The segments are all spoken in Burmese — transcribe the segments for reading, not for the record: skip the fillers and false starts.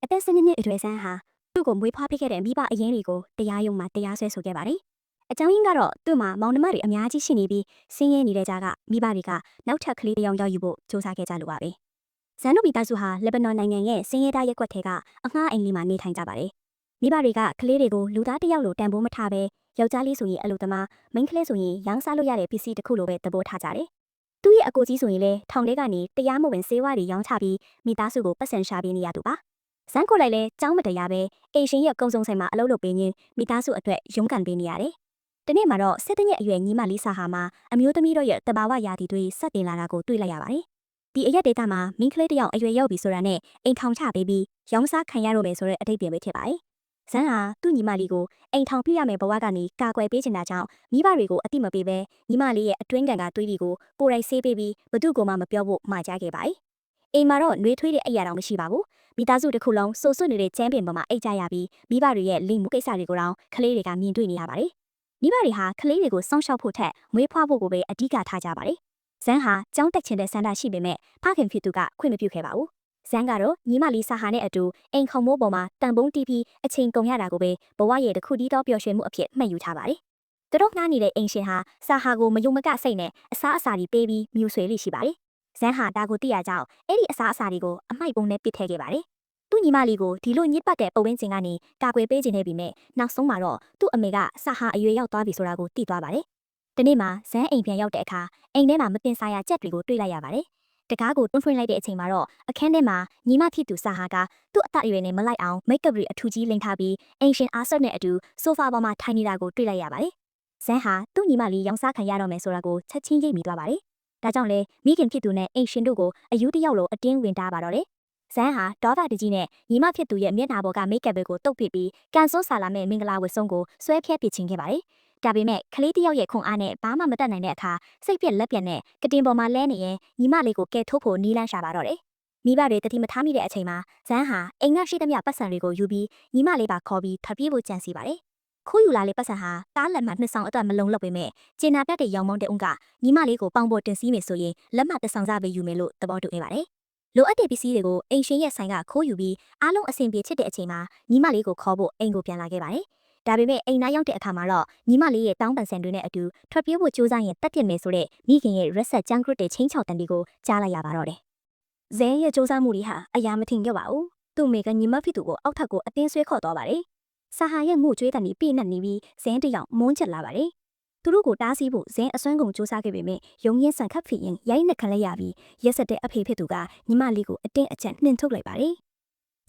အသက်12နှစ်အရွယ်ဆန်းဟာသူ့ကိုမွေးဖွားပေးခဲ့တဲ့မိဘအရင်းတွေကိုတရားရုံးမှာတရားစွဲဆိုခဲ့ပါတယ်။အကြောင်းရင်းကတော့သူ့မှာမောင်နှမတွေအများကြီးရှိနေပြီးဆင်းရဲနေတဲ့ကြားကမိဘတွေကနောက်ထပ်ကလေးတစ်ယောက်ရောက်ယူဖို့စူးစမ်းခဲ့ကြလို့ပါပဲ။ဇန်နုမိသားစုဟာလက်ဘနွန်နိုင်ငံရဲ့ဆင်းရဲသားရက်ကွက်ထဲကအငှားအိမ်လေးမှာနေထိုင်ကြပါတယ်။မိဘတွေကကလေးတွေကိုလူသားတစ်ယောက်လိုတန်ဖိုးမထားဘဲယောက်ျားလေးဆိုရင်အလုပ်သမားမိန်းကလေးဆိုရင်ရောင်းစားလို့ရတဲ့ပစ္စည်းတစ်ခုလိုပဲသဘောထားကြတယ်။သူ့ရဲ့အကိုကြီးဆိုရင်လည်းထောင်ထဲကနေတရားမဝင်ဆေးဝါးတွေရောင်းချပြီးမိသားစုကိုပတ်စံရှာပေးနေရသူပါ။ဇန်ကိုလိုက်လဲကြောင်းမတရားပဲအိမ်ရှင်ရဲ့ကုံစုံဆိုင်မှာအလုပ်လုပ်ပေးရင်းမိသားစုအတွက်ရုန်းကန်ပေးနေရတယ်။ဒီနေ့မှာတော့17နှစ်အရွယ်ညီမလီဆာဟာမှာအမျိုးသမီးတို့ရဲ့တဘာဝရာသီတွေစတင်လာတာကိုတွေ့လိုက်ရပါတယ်။ဒီအရက်ဒေတာမှာမိန်းကလေးတစ်ယောက်အရွယ်ရောက်ပြီဆိုတာနဲ့အိမ်ထောင်ချပေးပြီးရောင်းစားခံရတော့မယ်ဆိုတဲ့အတိတ်ပဲဖြစ်ပါတယ်။ဇန်ဟာသူ့ညီမလေးကိုအိမ်ထောင်ပြရမယ်ဘဝကနေကာကွယ်ပေးချင်တာကြောင့်မိဘတွေကိုအတိမပေးဘဲညီမလေးရဲ့အတွင်းကန်ကတွေးပြီးကိုကိုယ်တိုင်ဆေးပေးပြီးဘသူ့ကိုမှမပြောဖို့မှာကြားခဲ့ပါတယ်။အိမ်မှာတော့နှွေးထွေးတဲ့အရာတော့မရှိပါဘူး။မိသားစုတစ်ခုလုံးစိုးစွနေတဲ့ကျန်းပင်ပေါ်မှာအိတ်ကြရပြီးမိဘတွေရဲ့လိမ်မှုကိစ္စတွေကိုတော့ကလေးတွေကမြင်တွေ့နေရပါတယ်။မိဘတွေဟာကလေးတွေကိုစောင့်ရှောက်ဖို့ထက်မွေးဖွားဖို့ကိုပဲအဓိကထားကြပါတယ်။ဇန်ဟာကြောင်းတက်ချင်တဲ့ဆန္ဒရှိပေမဲ့ဖခင်ဖြစ်သူကခွင့်မပြုခဲ့ပါဘူး။ဇန်ကတော့ညီမလီဆာဟာနဲ့အတူအိမ်ခုံမိုးပေါ်မှာတန်ပုံးတီးပြီးအချိန်ကုန်ရတာကိုပဲဘဝရဲ့တစ်ခုတည်းသောပျော်ရွှင်မှုအဖြစ်မှတ်ယူထားပါတယ်။သူတို့ငှားနေတဲ့အိမ်ရှင်ဟာဆာဟာကိုမယုံမကစိတ်နဲ့အစားအစာတွေပေးပြီးမြူဆွေလိရှိပါတယ်။ဇန်ဟာဒါကိုသိရကြောင်းအဲ့ဒီအစားအစာတွေကိုအမိုက်ပုံးနဲ့ပစ်ထည့်ခဲ့ပါတယ်။သူ့ညီမလေးကိုဒီလိုညစ်ပတ်တဲ့ပုံဝင်းကျင်ကနေကာကွယ်ပေးခြင်းနဲ့ပြီးမဲ့နောက်ဆုံးမှာတော့သူ့အမေကဆာဟာအရွယ်ရောက်သွားပြီဆိုတာကိုသိသွားပါတယ်။ဒီနေ့မှာဇန်အိမ်ပြန်ရောက်တဲ့အခါအိမ်ထဲမှာမတင်စားရကြက်တွေကိုတွေ့လိုက်ရပါတယ်။တကားကိုတွန်းထွင်းလိုက်တဲ့အချိန်မှာတော့အခန်းထဲမှာညီမဖြစ်သူဆာဟာကသူ့အသက်အရွယ်နဲ့မလိုက်အောင်မိတ်ကပ်တွေအထူကြီးလိမ်ထားပြီးအိမ်ရှင်အာဆတ်နဲ့အတူဆိုဖာပေါ်မှာထိုင်နေတာကိုတွေ့လိုက်ရပါတယ်။ဇန်ဟာသူ့ညီမလေးရောင်းစားခံရတော့မယ်ဆိုတာကိုချက်ချင်းရိပ်မိသွားပါတယ်။ဒါကြောင့်လဲမိခင်ဖြစ်သူနဲ့အိမ်ရှင်တို့ကိုအယူတယောက်လိုအတင်းဝင်တားပါတော့တယ်။ဇန်ဟာဒေါသတကြီးနဲ့ညီမဖြစ်သူရဲ့မျက်နှာပေါ်ကမိတ်ကပ်တွေကိုတုပ်ပစ်ပြီးကန်စွန်းဆာလာမဲ့မင်္ဂလာဝတ်စုံကိုဆွဲဖြဲပစ်ခြင်းခဲ့ပါတယ်။ဒါပေမဲ့ကလေးတယောက်ရဲ့ခွန်အားနဲ့ဘာမှမတတ်နိုင်တဲ့အခါစိတ်ပြက်လက်ပြက်နဲ့ကတင်ပေါ်မှာလဲနေရင်ညီမလေးကိုကဲထုတ်ဖို့နီးလန်းရှာပါတော့တယ်။မိဘတွေတတိမထားမိတဲ့အချိန်မှာဇန်ဟာအိမ်ကရှိသမျှပတ်စံတွေကိုယူပြီးညီမလေးပါခေါ်ပြီးထပ်ပြေးဖို့ကြံစီပါတယ်။ခိုးယူလာတဲ့ပတ်စံဟာကားလက်မှတ်နှစ်ဆောင်အတွက်မလုံလောက်ပေမဲ့ကျင်နာတတ်တဲ့ရောင်မုံတဲ့ဦးကညီမလေးကိုပေါင်ပေါ်တင်စီးမယ်ဆိုရင်လက်မှတ်တစ်ဆောင်စားပေးယူမယ်လို့သဘောတူနေပါတယ်။လိုအပ်တဲ့ပစ္စည်းတွေကိုအိမ်ရှင်ရဲ့ဆိုင်ကခိုးယူပြီးအားလုံးအဆင်ပြေဖြစ်တဲ့အချိန်မှာညီမလေးကိုခေါ်ဖို့အိမ်ကိုပြန်လာခဲ့ပါတယ်။ဒါပေမဲ့အိမ်သားရောက်တဲ့အခါမှာတော့ညီမလေးရဲ့တောင်းပန်ဆန်တွေနဲ့အတူထွက်ပြေးဖို့ကြိုးစားရင်တက်ပြစ်မယ်ဆိုတဲ့မိခင်ရဲ့ရက်ဆက်ကြမ်းကြုတ်တဲ့ချင်းချောက်တန်တွေကိုကြားလိုက်ရပါတော့တယ်။ဇဲရဲ့စူးစမ်းမှုတွေဟာအရာမထင်ခဲ့ပါဘူး။သူ့မိကညီမဖြစ်သူကိုအောက်ထပ်ကိုအတင်းဆွဲခေါ်သွားပါတယ်။ဆာဟာရဲ့ငိုကြွေးတန်ပြီးပြည့်နှက်နေပြီးဇဲတယောက်မုန်းချက်လာပါတယ်။သူတို့ကိုတားဆီးဖို့ဇဲအစွမ်းကုန်စူးစမ်းခဲ့ပေမဲ့ရုံရင်းဆန်ခတ်ဖြစ်ရင်ရိုက်နှက်ခံလိုက်ရပြီးရက်ဆက်တဲ့အဖေဖြစ်သူကညီမလေးကိုအတင်းအကျပ်နှင်ထုတ်လိုက်ပါတယ်။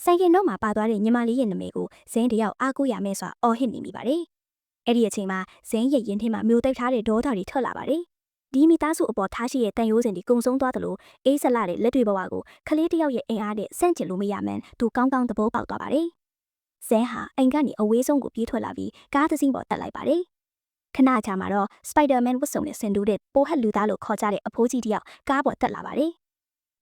ဆိုင်ကင်တော့မှာပါသွားတဲ့ညီမလေးရဲ့နာမည်ကိုဇင်းတယောက်အားကိုးရမယ်စွာအော်ဟစ်နေမိပါတယ်။အဲ့ဒီအချိန်မှာဇင်းရဲ့ရင်ထဲမှာမျိုးတိတ်ထားတဲ့ဒေါသတွေထွက်လာပါတယ်။ဒီမိသားစုအပေါ်ထားရှိတဲ့တန်ရိုးစင်တွေကုံဆုံးသွားသလိုအေးဆက်လာတဲ့လက်တွေဘဝကိုကလေးတယောက်ရဲ့အင်အားနဲ့ဆန့်ကျင်လို့မရမှန်းသူကောင်းကောင်းသဘောပေါက်သွားပါတယ်။ဇင်းဟာအိမ်ကနေအဝေးဆုံးကိုပြေးထွက်လာပြီးကားတစ်စီးပေါ်တက်လိုက်ပါတယ်။ခဏကြာမှာတော့စပိုက်ဒါမန်ဝတ်စုံနဲ့ဆင်တူတဲ့ပိုးဟက်လူသားလို့ခေါ်ကြတဲ့အဖိုးကြီးတယောက်ကားပေါ်တက်လာပါတယ်။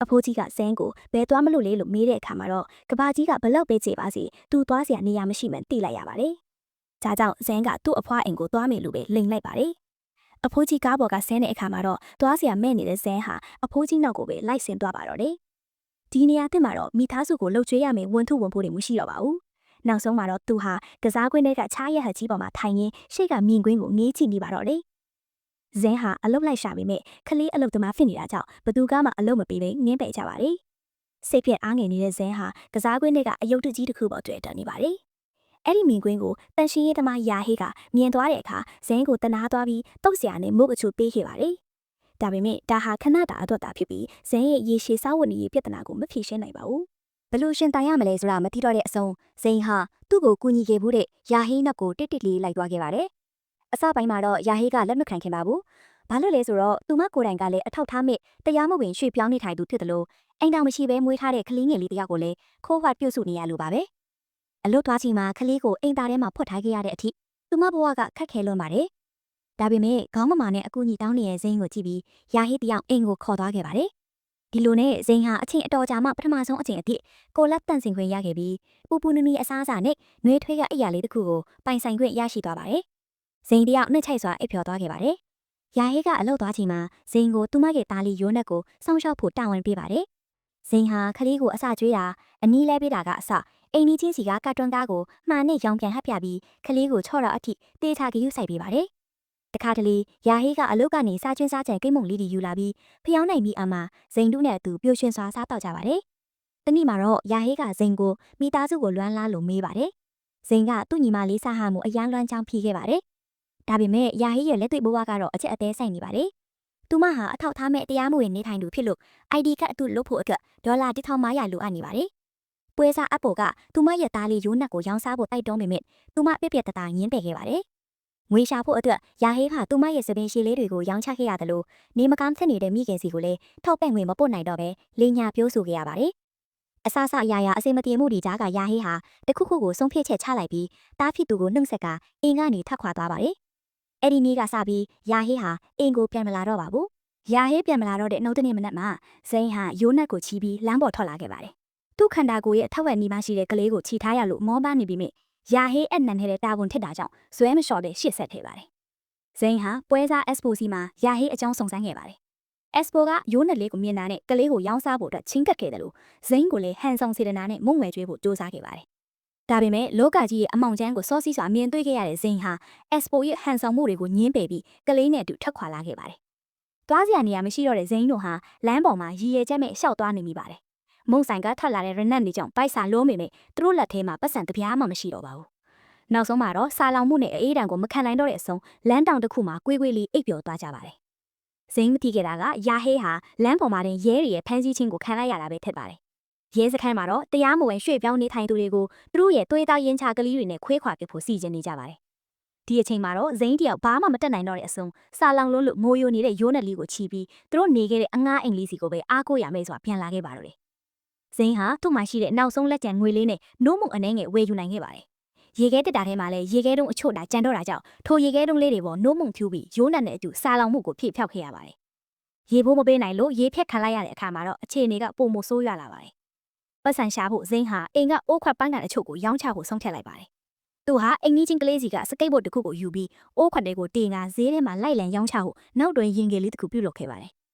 အဖိုးကြီးကဇင်းကိုဘယ်သွားမလို့လဲလို့မေးတဲ့အခါမှာတော့ကဘာကြီးကဘလောက်ပဲကြေပါစေသူသွားစရာနေရာမရှိမှန်းသိလိုက်ရပါတယ်။ဒါကြောင့်ဇင်းကသူ့အဖွားအိမ်ကိုသွားမယ်လို့ပဲလိန်လိုက်ပါတယ်။အဖိုးကြီးကားပေါ်ကဆင်းတဲ့အခါမှာတော့သွားစရာမဲ့နေတဲ့ဇင်းဟာအဖိုးကြီးနောက်ကိုပဲလိုက်ဆင်းသွားပါတော့တယ်။ဒီနေရာတင်မှာတော့မိသားစုကိုလှုပ်ကြွေးရမယ်ဝန်ထုဝန်ပိုးတွေမရှိတော့ပါဘူး။နောက်ဆုံးမှာတော့သူဟာကစားကွင်းထဲကချားရဟတ်ကြီးပေါ်မှာထိုင်ရင်းရှေ့ကမြင်ကွင်းကိုငေးကြည့်နေပါတော့တယ်။ဇင်းဟာအလုတ်လိုက်ရှာပေမဲ့ခလေးအလုတ်သမားဖြစ်နေတာကြောင့်ဘသူကမှအလုတ်မပေးဘဲငင်းပယ်ကြပါတယ်။စိတ်ပြက်အားငယ်နေတဲ့ဇင်းဟာကစားကွင်းထဲကအယုတ်တကြီးတစ်ခုပေါ်တွေ့တက်နေပါတယ်။အဲ့ဒီမြင်ကွင်းကိုတန်ရှင်းရေးသမားယာဟေးကမြင်သွားတဲ့အခါဇင်းကိုတနာသွားပြီးတုတ်ဆရာနဲ့မုတ်အချိုပေးခဲ့ပါတယ်။ဒါပေမဲ့ဒါဟာခဏတာအတွက်တာဖြစ်ပြီးဇင်းရဲ့ရေရှည်စားဝတ်နေရေးပြဿနာကိုမဖြေရှင်းနိုင်ပါဘူး။ဘလို့ရှင်တိုင်ရမလဲဆိုတာမသိတော့တဲ့အဆုံးဇင်းဟာသူ့ကိုကူညီခဲ့မှုတဲ့ယာဟေးနောက်ကိုတစ်တစ်လေးလိုက်သွားခဲ့ပါတယ်။အစပိုင်းမှာတော့ယာဟေးကလက်မခံခင်ပါဘူး။ဘာလို့လဲဆိုတော့သူမကိုယ်တိုင်ကလည်းအထောက်ထားမဲ့တရားမဝင်ရွှေ့ပြောင်းနေထိုင်သူဖြစ်တယ်လို့အိမ်တော်မရှိဘဲမွေးထားတဲ့ကလေးငယ်လေးတစ်ယောက်ကိုလည်းခိုးဝှက်ပြုတ်စုနေရလို့ပါပဲ။အလွတ်သွားချိန်မှာကလေးကိုအိမ်သားထဲမှာဖွက်ထားခဲ့ရတဲ့အထိသူမဘဝကခက်ခဲလွန်းပါတယ်။ဒါပေမဲ့ခေါင်းမမာနဲ့အကူအညီတောင်းနေတဲ့ဇိန်းကိုကြည့်ပြီးယာဟေးတယောက်အိမ်ကိုခေါ်သွားခဲ့ပါတယ်။ဒီလိုနဲ့ဇိန်းဟာအချိန်အတော်ကြာမှပထမဆုံးအချိန်အထိကိုလက်တန့်စင်ခွင့်ရခဲ့ပြီးပူပူနီနီအစားအစာနဲ့နှွေးထွေးကအရာလေးတစ်ခုကိုပိုင်ဆိုင်ခွင့်ရရှိသွားပါတယ်။ဇိန်းတယောက်နှိမ့်ချိုက်စွာအိပ်ပျော်သွားခဲ့ပါတယ်။ယာဟေးကအလုပ်သွားချိန်မှာဇိန်းကိုသူမရဲ့သားလေးရိုးနက်ကိုစောင့်ရှောက်ဖို့တာဝန်ပေးပါတယ် ဇိန်ဟာခလေးကိုအစာကျွေးတာအနီးလဲပေးတာကအစအိမ်နီးချင်းစီကကတ်တွန်းကားကိုမှန်နဲ့ရောင်ပြန်ဟပ်ပြပြီးခလေးကိုချော့တော့အထိတေးချဂရုစိုက်ပေးပါတယ်တခါတလေယာဟေးကအလုတ်ကနေစားကျွင်းစားကြံကိတ်မုံလေးတွေယူလာပြီးဖျောင်းနိုင်ပြီးအမှဇိန်တို့နဲ့အတူပျော်ရွှင်စွာစားတော့ကြပါတယ်။တနေ့မှာတော့ယာဟေးကဇိန်ကိုမိသားစုကိုလွမ်းလားလို့မေးပါတယ်။ဇိန်ကသူ့ညီမလေးစားဟမှုအရန်လွမ်းချောင်းဖြီးခဲ့ပါတယ်။ဒါပေမဲ့ယာဟေးရဲ့လက်တွေ့ဘဝကတော့အချက်အသေးဆိုင်နေပါတယ်။သူမဟာအထောက်ထားမဲ့တရားမဝင်နေထိုင်သူဖြစ်လို့ ID ကတ်အတူလုပ်ဖို့အတွက်ဒေါ်လာ1500လိုအပ်နေပါတယ်။ပွဲစားအပ်ပေါ်ကသူမရဲ့သားလေးရိုးနက်ကိုရောင်းစားဖို့တိုက်တွန်းပေမဲ့သူမပြက်ပြက်တသားငင်းပယ်ခဲ့ပါတယ်။ငွေရှာဖို့အတွက်ယာဟေးကသူမရဲ့စပင်ရှည်လေးတွေကိုရောင်းချခဲ့ရတယ်လို့နေမကောင်းဖြစ်နေတဲ့မိခင်စီကိုလည်းထောက်ပံ့ငွေမပို့နိုင်တော့ပဲလိညာပြောဆိုခဲ့ရပါတယ်။အဆအဆအရာအစင်မပြေမှုတွေကြားကယာဟေးဟာတခုခုကိုဆုံးဖြတ်ချက်ချလိုက်ပြီးတားဖြစ်သူကိုနှုတ်ဆက်ကအိမ်ကနေထွက်ခွာသွားပါတယ်။အဲ့ဒီနေ့ကစပြီးယာဟေးဟာအိမ်ကိုပြန်မလာတော့ပါဘူး။ယာဟေးပြန်မလာတော့တဲ့နောက်တစ်နေ့မနက်မှာဇိန်ဟာရိုးနက်ကိုချီးပြီးလမ်းပေါ်ထွက်လာခဲ့ပါတယ်။သူ့ခန္ဓာကိုယ်ရဲ့ထက်ဝက်နီးပါးရှိတဲ့ကလေးကိုခြိထားရလို့မောပန်းနေပြီးမြယာဟေးအနံနေတဲ့တာဝန်ထစ်တာကြောင့်ဇွဲမလျှော်တဲ့ရှစ်ဆက်ခဲ့ပါတယ်။ဇိန်ဟာပွဲစား Expo စီမှာယာဟေးအကြောင်းစုံစမ်းခဲ့ပါတယ်။ Expo ကရိုးနက်လေးကိုမြင်တာနဲ့ကလေးကိုရောင်းစားဖို့အတွက်ချင်းကပ်ခဲ့တယ်လို့ဇိန်ကိုလည်းဟန်ဆောင်စေတနာနဲ့မုံဝဲကျွေးဖို့စူးစမ်းခဲ့ပါတယ်။ဒါပေမဲ့လောကကြီးရဲ့အမောင်ကျန်းကိုစောစီးစွာမြင်တွေ့ခဲ့ရတဲ့ဇိန်ဟာ Expo ရဲ့ဟန်ဆောင်မှုတွေကိုညှင်းပယ်ပြီးကလေးနဲ့အတူထွက်ခွာလာခဲ့ပါတယ်။သွားစရာနေရာမရှိတော့တဲ့ဇိန်တို့ဟာလမ်းပေါ်မှာရည်ရွယ်ချက်မဲ့ရှောက်သွားနေမိပါတယ်။မုံဆိုင်ကထွက်လာတဲ့ရနက်နေကြောင့်ပိုက်စာလုံးမိမိသူတို့လက်ထဲမှာပတ်စံတပြားမှမရှိတော့ပါဘူး။နောက်ဆုံးမှာတော့စာလောင်မှုနဲ့အေးတံကိုမခံနိုင်တော့တဲ့အဆုံးလမ်းတောင်တစ်ခုမှာကွေးကွေးလေးအိပ်ပျော်သွားကြပါတယ်။ဇိန်မသိခဲ့တာကယာဟေးဟာလမ်းပေါ်မှာတင်ရဲတွေရဲ့ဖမ်းဆီးခြင်းကိုခံလိုက်ရတာပဲဖြစ်ပါတယ်။ရဲစခန်းမှာတော့တရားမဝင်ရွှေ့ပြောင်းနေထိုင်သူတွေကိုသူတို့ရဲ့သွေးသားရင်းချကလေးတွေနဲ့ခွေးခွာပစ်ဖို့စီစဉ်နေကြပါတယ်။ဒီအချိန်မှာတော့ဇိန်တယောက်ဘာမှမတက်နိုင်တော့တဲ့အဆုံးစာလောင်လုံးလို့မိုးယိုနေတဲ့ရိုးနက်လေးကိုချီပြီးသူတို့နေခဲ့တဲ့အငှားအိမ်လေးစီကိုပဲအားကိုးရမယ်ဆိုတာပြန်လာခဲ့ပါတော့တယ်။ဇိန်ဟာသူ့မှာရှိတဲ့နောက်ဆုံးလက်ကျန်ငွေလေးနဲ့နိုးမှုအနေငယ်ဝယ်ယူနိုင်ခဲ့ပါတယ်။ရေခဲတက်တာထဲမှာလည်းရေခဲတုံးအချို့တာကြံတော့တာကြောင့်ထိုရေခဲတုံးလေးတွေပေါ်နိုးမှုဖြူပြီးရိုးနက်နဲ့အတူစာလောင်မှုကိုဖြည့်ဖြောက်ခဲ့ရပါတယ်။ရေဖိုးမပေးနိုင်လို့ရေဖြတ်ခံလိုက်ရတဲ့အခါမှာတော့အခြေအနေကပုံမဆိုးရလာပါတယ်။ပတ်စံရှာဖို့ဇိန်ဟာအိမ်ကအိုးခွက်ပန်းကန်အချို့ကိုရောင်းချဖို့ဆုံးဖြတ်လိုက်ပါတယ်။သူဟာအိမ်ကြီးချင်းကလေးစီကစကိတ်ဘုတ်တစ်ခုကိုယူပြီးအိုးခွက်တွေကိုတင်ကဈေးထဲမှာလိုက်လံရောင်းချဖို့နောက်တွင်ရင်ငယ်လေးတစ်ခုပြုတ်လုပ်ခဲ့ပါတယ်။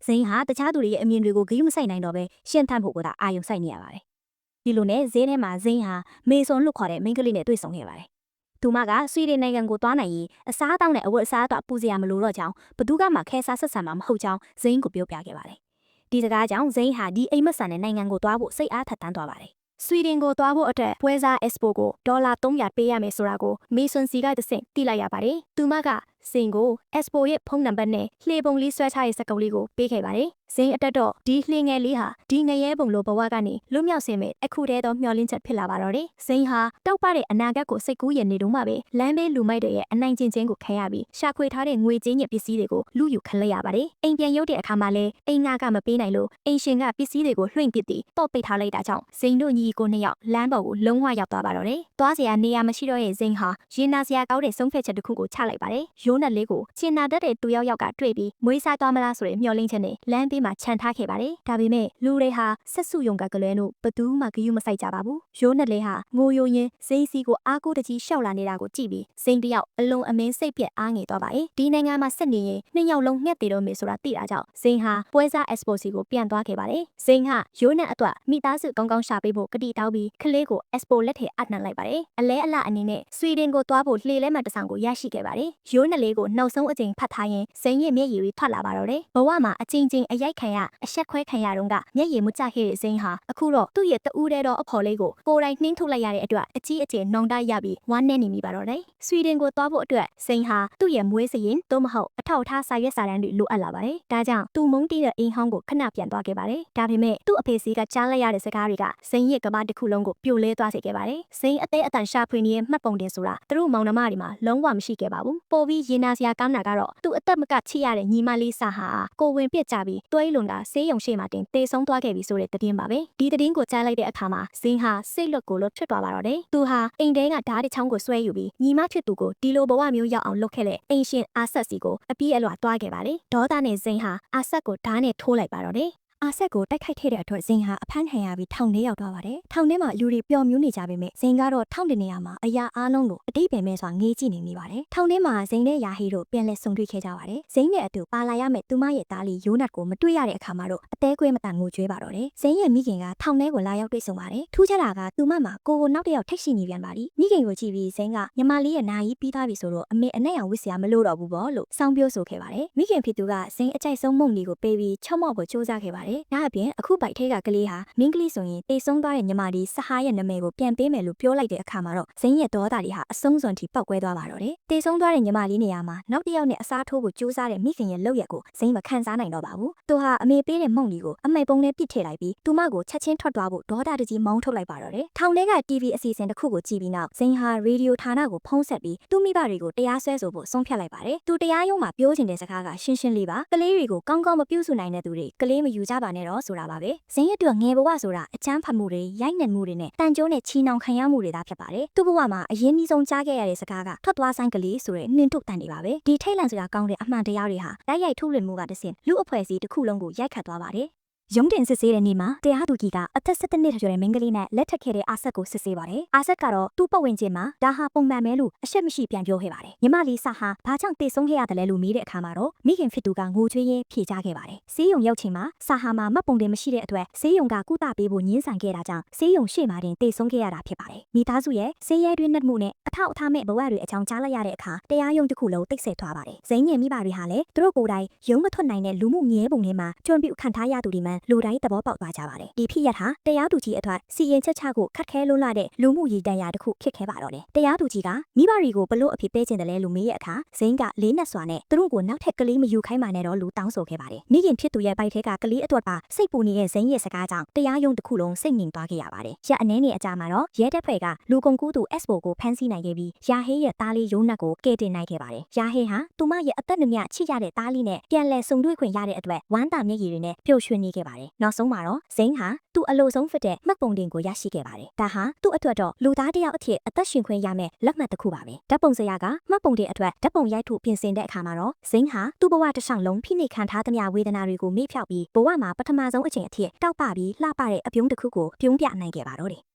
ဇိန်ဟာတခြားသူတွေရဲ့အမြင်တွေကိုဂရုမစိုက်နိုင်တော့ပဲရှင်းထမ်းဖို့ကအာရုံစိုက်နေရပါတယ်။ဒီလိုနဲ့ဈေးထဲမှာဇိန်ဟာမေဆွန်လွတ်ခေါ်တဲ့မိန်းကလေးနဲ့တွေ့ဆုံခဲ့ပါတယ်။သူမကဆွေဒင်နိုင်ငံကိုသွားနိုင်ရင်အစားအသောက်နဲ့အဝတ်အစားတော့ပူစရာမလိုတော့ကြောင်းဘသူကမှခဲစားဆက်ဆံမှာမဟုတ်ကြောင်းဇိန်ကိုပြောပြခဲ့ပါတယ်။ဒီစကားကြောင့်ဇိန်ဟာဒီအိမ်မက်ဆန်တဲ့နိုင်ငံကိုသွားဖို့စိတ်အားထက်သန်သွားပါတယ်။ဆွီဒင်ကိုသွားဖို့အတွက်ပွဲစား Expo ကိုဒေါ်လာ300ပေးရမယ်ဆိုတာကိုမေဆွန်စီကတဆင့်သိလိုက်ရပါတယ်။သူမကဇိန်ကို Expo ရဲ့ဖုန်းနံပါတ်နဲ့လှေပုံလေးဆွဲထားတဲ့စကုပ်လေးကိုပေးခဲ့ပါတယ်။ဇိန်အတက်တော့ဒီလှေငယ်လေးဟာဒီငရဲပုံလိုဘဝကနေလွတ်မြောက်စေမဲ့အခုတည်းသောမျှော်လင့်ချက်ဖြစ်လာပါတော့တယ်။ဇိန်ဟာတောက်ပတဲ့အနာဂတ်ကိုစိတ်ကူးရနေတော့မှပဲလမ်းဘေးလူမိုက်တွေရဲ့အနိုင်ကျင့်ခြင်းကိုခံရပြီးရှာဖွေထားတဲ့ငွေကြေးညစ်ပစ္စည်းတွေကိုလူယူခံလိုက်ရပါတယ်။အိမ်ပြန်ရုပ်တဲ့အခါမှာလည်းအိမ်ငါကမပေးနိုင်လို့အိမ်ရှင်ကပစ္စည်းတွေကိုလွှင့်ပစ်ပြီးတော့ပိတ်ထားလိုက်တာကြောင့်ဇိန်တို့ညီကိုနှစ်ယောက်လမ်းပေါ်ကိုလုံးဝရောက်သွားပါတော့တယ်။သွားစရာနေရာမရှိတော့ရဲ့ဇိန်ဟာရင်နာစရာကောင်းတဲ့ဆုံးဖြတ်ချက်တစ်ခုကိုချလိုက်ပါတယ်။ရိုးနက်လေးကိုချင်နာတတ်တဲ့သူယောက်ကတွေ့ပြီးမွေးစားသွားမလားဆိုတဲ့မျှော်လင့်ချက်နဲ့လမ်းဘေးမှာခြံထားခဲ့ပါတယ်။ဒါပေမဲ့လူတွေဟာဆက်စုယုံကကလွဲလို့ဘသူမှဂရုမစိုက်ကြပါဘူး။ရိုးနက်လေးဟာငိုယိုရင်းဇိန်စီကိုအားကိုးတကြီးရှောက်လာနေတာကိုကြည့်ပြီးဇိန်တယောက်အလုံးအမင်းစိတ်ပြက်အားငယ်သွားပါရဲ့။ဒီနိုင်ငံမှာဆက်နေရင်နှစ်ယောက်လုံးငှက်သေးတော့မယ်ဆိုတာသိတာကြောင့်ဇိန်ဟာပွဲစား Expo စီကိုပြန်သွားခဲ့ပါတယ်။ဇိန်ဟာရိုးနက်အတွက်မိသားစုကောင်းရှာပေးဖို့ကတိတောင်းပြီးကလေးကို Expo လက်ထဲအပ်နှံလိုက်ပါတယ်။အလဲအလအနေနဲ့ဆွီဒင်ကိုသွားဖို့လှေလဲမှတဆောင်ကိုရရှိခဲ့ပါတယ်။ရိုးနက်လေးကိုနောက်ဆုံးအကြိမ်ဖတ်ထားရင်ဇိန်ရဲ့မျက်ရည်တွေထွက်လာပါတော့တယ်။ဘဝမှာအကြိမ်အရိုက်ခံရအဆက်ခွဲခံရတော့ကမျက်ရည်မကျခဲ့တဲ့ဇိန်ဟာအခုတော့သူ့ရဲ့တူးတဲ့တော့အဖော်လေးကိုကိုယ်တိုင်နှင်းထုတ်လိုက်ရတဲ့အတွက်အကြီးအကျယ်နှောင်တရပြီးဝမ်းနည်းနေမိပါတော့တယ်။ဆွီဒင်ကိုသွားဖို့အတွက်ဇိန်ဟာသူ့ရဲ့မွေးစရင်သို့မဟုတ်အထောက်အထားစာရွက်စာတမ်းတွေလိုအပ်လာပါတယ်။ဒါကြောင့်သူမုန်းတီးတဲ့အိမ်ဟောင်းကိုခဏပြန်သွားခဲ့ပါတယ်။ဒါပေမဲ့သူ့အဖေစီကကြားလိုက်ရတဲ့စကားတွေကဇိန်ရဲ့ကမ္ဘာတစ်ခုလုံးကိုပြိုလဲသွားစေခဲ့ပါတယ်။ဇိန်အသေးအတန်ရှာဖွေနေတဲ့မှတ်ပုံတင်ဆိုတာသူတို့မောင်နှမတွေမှာလုံးဝမရှိခဲ့ပါဘူး။ပိုပြီးရင်နာစရာကောင်းတာကတော့သူ့အသက်မကချစ်ရတဲ့ညီမလေးစာဟာကိုဝင်ပြစ်ကြပြီးတွဲလွန်တာဆေးရုံရှိမှတင်တေဆုံးသွားခဲ့ပြီဆိုတဲ့သတင်းပါပဲ။ဒီသတင်းကိုကြားလိုက်တဲ့အခါမှာဇင်းဟာစိတ်လွတ်ကိုလွတ်ထွက်သွားပါတော့တယ်။သူဟာအိမ်ထဲကဓာတ်တစ်ချောင်းကိုဆွဲယူပြီးညီမဖြစ်သူကိုဒီလိုဘဝမျိုးရောက်အောင်လုပ်ခဲ့တဲ့အိမ်ရှင်အာဆက်စီကိုအပြေးအလွှာတွားခဲ့ပါတယ်။ဒေါသနဲ့ဇင်းဟာအာဆက်ကိုဓာတ်နဲ့ထိုးလိုက်ပါတော့တယ်။ အာဆက်ကိုတိုက်ခိုက်ခဲ့တဲ့အတွက်ဇင်ဟာအဖမ်းခံရပြီးထောင်ထဲရောက်သွားပါတယ်။ထောင်ထဲမှာလူတွေပျော်မြူးနေကြပေမဲ့ဇင်ကတော့ထောင်တဲ့နေရာမှာအရာအားလုံးကိုအတိတ်ပဲမဲ့စွာငေးကြည့်နေမိပါတယ်။ထောင်ထဲမှာဇင်နဲ့ယာဟီတို့ပြန်လဲဆုံတွေ့ခဲ့ကြပါတယ်။ဇင်နဲ့အတူပါလာရမဲ့သူမရဲ့သားလေးယိုနတ်ကိုမတွေ့ရတဲ့အခါမှာတော့အသေးကွဲမတန်ငိုကြွေးပါတော့တယ်။ဇင်ရဲ့မိခင်ကထောင်ထဲကိုလာရောက်တွေ့ဆုံပါတယ်။ထူးခြားတာကသူမမှာကိုနောက်တစ်ယောက်ထိတ်ရှိနေပြန်ပါပြီ။မိခင်ကိုကြည့်ပြီးဇင်ကညီမလေးရဲ့နာရီပြီးသားပြီဆိုတော့အမေအနဲ့အောင်ဝစ်စရာမလိုတော့ဘူးပေါ့လို့စောင်းပြောဆိုခဲ့ပါတယ်။မိခင်ဖြစ်သူကဇင်အကြိုက်ဆုံးမုံလီကိုပေးပြီးချော့မော့ကိုစူးစမ်းခဲ့ပါတယ်။ဒါအပြင်အခုပိုက်ထဲကကလေးဟာမင်းကလေးဆိုရင်တေဆုံးသွားတဲ့ညီမလေးဆဟာရဲ့နာမည်ကိုပြန်ပေးမယ်လို့ပြောလိုက်တဲ့အခါမှာတော့ဇင်ရဲ့ဒေါသတွေဟာအဆုံးစွန်ထိပောက်ကွဲသွားပါတော့တယ်။တေဆုံးသွားတဲ့ညီမလေးနေရာမှာနောက်တစ်ယောက်နဲ့အစားထိုးဖို့စူးစမ်းတဲ့မိခင်ရဲ့လုပ်ရက်ကိုဇင်မခံစားနိုင်တော့ပါဘူး။သူဟာအမေပေးတဲ့မုံလီကိုအမိတ်ပုံနဲ့ပစ်ထည့်လိုက်ပြီးသူမကိုချက်ချင်းထွက်သွားဖို့ဒေါသတကြီးမောင်းထုတ်လိုက်ပါတော့တယ်။ထောင်ထဲက TV အစီအစဉ်တစ်ခုကိုကြည့်ပြီးနောက်ဇင်ဟာရေဒီယိုဌာနကိုဖုန်းဆက်ပြီးသူမိဘတွေကိုတရားစွဲဆိုဖို့ဆုံးဖြတ်လိုက်ပါတယ်။သူတရားရုံးမှာပြောချင်တဲ့စကားကရှင်းရှင်းလေးပါ။ကလေးတွေကိုကောင်းကောင်းမပြုစုနိုင်တဲ့သူတွေကလေးမယူကြပါနဲ့တော့ဆိုတာပါပဲ။ဇင်ရဲ့အတွက်ငယ်ဘဝဆိုတာအချမ်းဖတ်မှုတွေရိုက်နှက်မှုတွေနဲ့တန်ကြိုးနဲ့ချီနှောင်ခံရမှုတွေသာဖြစ်ပါတယ်။သူ့ဘဝမှာအရင်ဆုံးကြားခဲ့ရတဲ့စကားကထွက်သွားဆိုင်ကလေးဆိုတဲ့နှင်းထုတ်တန်တွေပါပဲ။ဒီထိတ်လန့်စရာကောင်းတဲ့အမှန်တရားတွေဟာတိုက်ရိုက်ထုတ်လွှင့်မှုကတဆင့်လူအဖွဲ့အစည်းတစ်ခုလုံးကိုရိုက်ခတ်သွားပါတယ်။ရုံးတင်စစ်ဆေးတဲ့နေ့မှာတရားသူကြီးကအသက်17နှစ်ကျော်တဲ့မိန်းကလေးနဲ့လက်ထပ်ခဲ့တဲ့အာဆက်ကိုစစ်ဆေးပါတယ်။အာဆက်ကတော့သူ့ပတ်ဝန်းကျင်မှာဒါဟာပုံမှန်ပဲလို့အရှက်မရှိပြန်ပြောခဲ့ပါတယ်။ညီမလေးဆာဟာဘာကြောင့်တေဆုံးခဲ့ရတယ်လဲလို့မေးတဲ့အခါမှာတော့မိခင်ဖြစ်သူကငိုကြွေးရင်းဖြေကြားခဲ့ပါတယ်။ဆေးရုံရောက်ချိန်မှာဆာဟာမှာမှတ်ပုံတင်မရှိတဲ့အတွက်ဆေးရုံကကုသပေးဖို့ညှင်းဆန်ခဲ့တာကြောင့်ဆေးရုံရှေ့မှာတင်တေဆုံးခဲ့ရတာဖြစ်ပါတယ်။မိသားစုရဲ့ဆေးရဲတွင်းနှက်မှုနဲ့အထောက်အထားမဲ့ဘဝတွေအကြောင်းကြားလိုက်ရတဲ့အခါတရားရုံးတစ်ခုလုံးတိတ်ဆိတ်သွားပါတယ်။ဇိမ်းရဲ့မိဘတွေဟာလည်းသူတို့ကိုယ်တိုင်ရုံးမထွက်နိုင်တဲ့လူမှုငရဲပုံတွေမှာကျွမ်းပြုခံထားရသူတွေမှလူတိုင်းသဘောပေါက်သွားကြပါတယ်။ဒီဖြစ်ရပ်ဟာတရားသူကြီးအတွက်စီရင်ချက်ချကိုခက်ခဲလွန်းလာတဲ့လူမှုရည်တန်းရာတစ်ခုဖြစ်ခဲ့ပါတော့တယ်။တရားသူကြီးကမိဘတွေကိုဘလို့အဖြစ်ပေးခြင်းတယ်လဲလို့မေးတဲ့အခါဇိမ်းကလေးနက်စွာနဲ့သူတို့ကိုနောက်ထပ်ကလေးမယူခိုင်းပါနဲ့တော့လို့တောင်းဆိုခဲ့ပါတယ်။မိခင်ဖြစ်သူရဲ့ပိုက်ထဲကကလေးအတွက်ပါစိတ်ပူနေတဲ့ဇိမ်းရဲ့စကားကြောင့်တရားရုံးတစ်ခုလုံးစိတ်ငြိမ်သွားခဲ့ရပါတယ်။ရက်အနည်းငယ်အကြာမှာတော့ရဲတပ်ဖွဲ့ကလူကုန်ကူးသူ S4 ကိုဖမ်းဆီးနိုင်ခဲ့ပြီးယာဟေးရဲ့သားလေးယိုနတ်ကိုကယ်တင်နိုင်ခဲ့ပါတယ်။ယာဟေးဟာသူမရဲ့အသက်နှမြချိရတဲ့သားလေးနဲ့ပြန်လည်ဆုံတွေ့ခွင့်ရတဲ့အတွက်ဝမ်းသာမျက်ရည်တွေနဲ့ပျော်ရွှင်နေခဲ့ပါတယ်။နောက်ဆုံးမှာတော့ဇိမ်းဟာသူ့အလိုဆုံးဖြစ်တဲ့မှတ်ပုံတင်ကိုရရှိခဲ့ပါတယ်။ဒါဟာသူ့အတွက်တော့လူသားတစ်ယောက်အဖြစ်အသက်ရှင်ခွင့်ရမယ့်လက်မှတ်တစ်ခုပါပဲ။ဓာတ်ပုံဆရာကမှတ်ပုံတင်အတွက်ဓာတ်ပုံရိုက်ထုတ်ပြင်ဆင်တဲ့အခါမှာတော့ဇိမ်းဟာသူ့ဘဝတစ်လျှောက်လုံးဖိနှိပ်ခံထားသမျှဝေဒနာတွေကိုမေ့ဖြောက်ပြီးဘဝမှာပထမဆုံးအချိန်အထိတောက်ပပြီးလှပတဲ့အပြုံးတစ်ခုကိုပြုံးပြနိုင်ခဲ့ပါတော့တယ်။